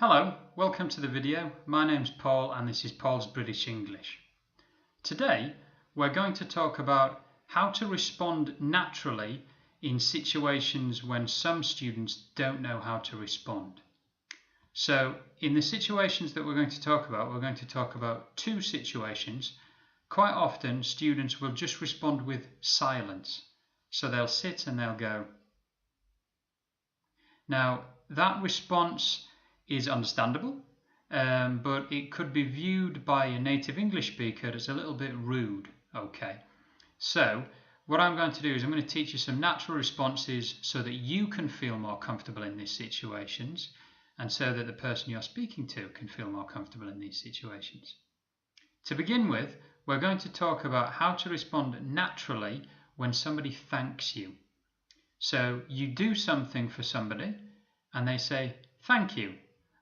Hello, welcome to the video. My name's Paul and this is Paul's British English. Today we're going to talk about how to respond naturally in situations when some students don't know how to respond. So in the situations that we're going to talk about two situations. Quite often students will just respond with silence. So they'll sit and they'll go. Now that response is understandable, but it could be viewed by a native English speaker as a little bit rude. Okay, so what I'm going to do is I'm going to teach you some natural responses so that you can feel more comfortable in these situations and so that the person you're speaking to can feel more comfortable in these situations. To begin with, we're going to talk about how to respond naturally when somebody thanks you. So you do something for somebody and they say thank you.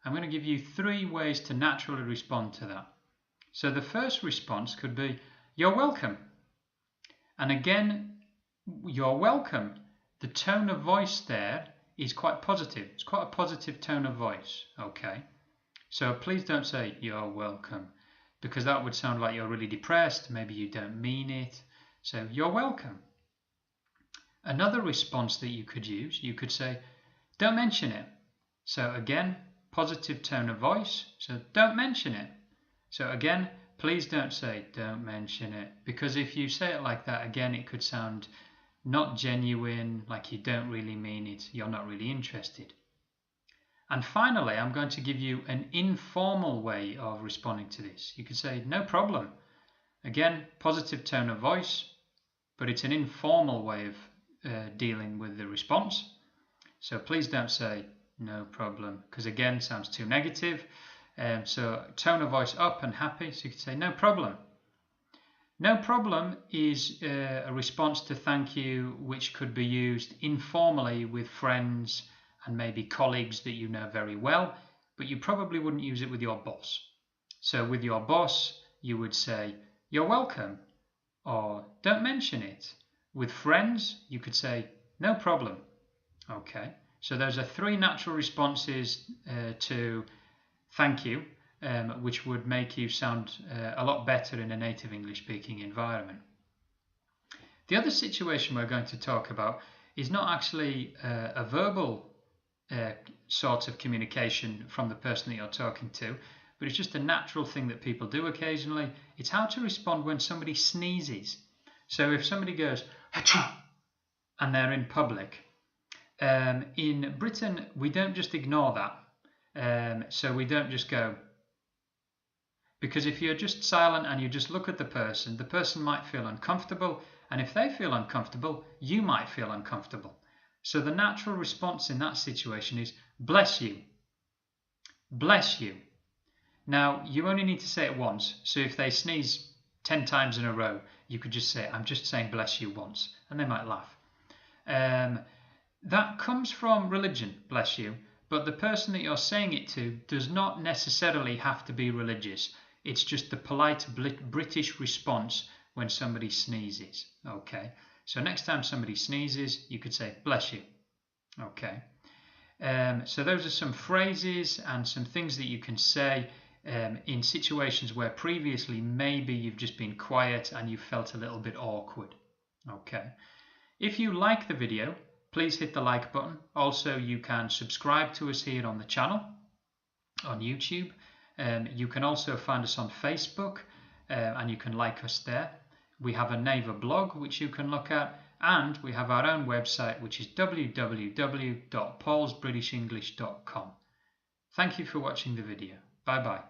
I'm going to give you 3 ways to naturally respond to that. So the first response could be, you're welcome. And again, you're welcome. The tone of voice there is quite positive. It's quite a positive tone of voice. Okay. So please don't say, you're welcome, because that would sound like you're really depressed. Maybe you don't mean it. So you're welcome. Another response that you could use, you could say, don't mention it. So again, positive tone of voice, so don't mention it. So again, please don't say don't mention it, because if you say it like that, again, it could sound not genuine, like you don't really mean it, you're not really interested. And finally, I'm going to give you an informal way of responding to this. You could say no problem. Again, positive tone of voice, but it's an informal way of dealing with the response. So please don't say no problem, because again sounds too negative. So tone of voice up and happy, so you could say no problem. No problem is a response to thank you which could be used informally with friends and maybe colleagues that you know very well, but you probably wouldn't use it with your boss. So with your boss you would say you're welcome or don't mention it. With friends you could say no problem. Okay. So those are 3 natural responses to thank you, which would make you sound a lot better in a native English speaking environment. The other situation we're going to talk about is not actually a verbal sort of communication from the person that you're talking to, but it's just a natural thing that people do occasionally. It's how to respond when somebody sneezes. So if somebody goes Achoo! And they're in public, in Britain, we don't just ignore that. So we don't just go, because if you're just silent and you just look at the person might feel uncomfortable. And if they feel uncomfortable, you might feel uncomfortable. So the natural response in that situation is, bless you. Bless you. Now, you only need to say it once. So if they sneeze 10 times in a row, you could just say, I'm just saying bless you once. And they might laugh. That comes from religion, bless you, but the person that you're saying it to does not necessarily have to be religious. It's just the polite British response when somebody sneezes. Okay, so next time somebody sneezes, you could say bless you. Okay, so those are some phrases and some things that you can say in situations where previously maybe you've just been quiet and you felt a little bit awkward. Okay, if you like the video, please hit the like button. Also, you can subscribe to us here on the channel, on YouTube. You can also find us on Facebook and you can like us there. We have a Naver blog which you can look at, and we have our own website which is www.paulsbritishenglish.com. Thank you for watching the video. Bye bye.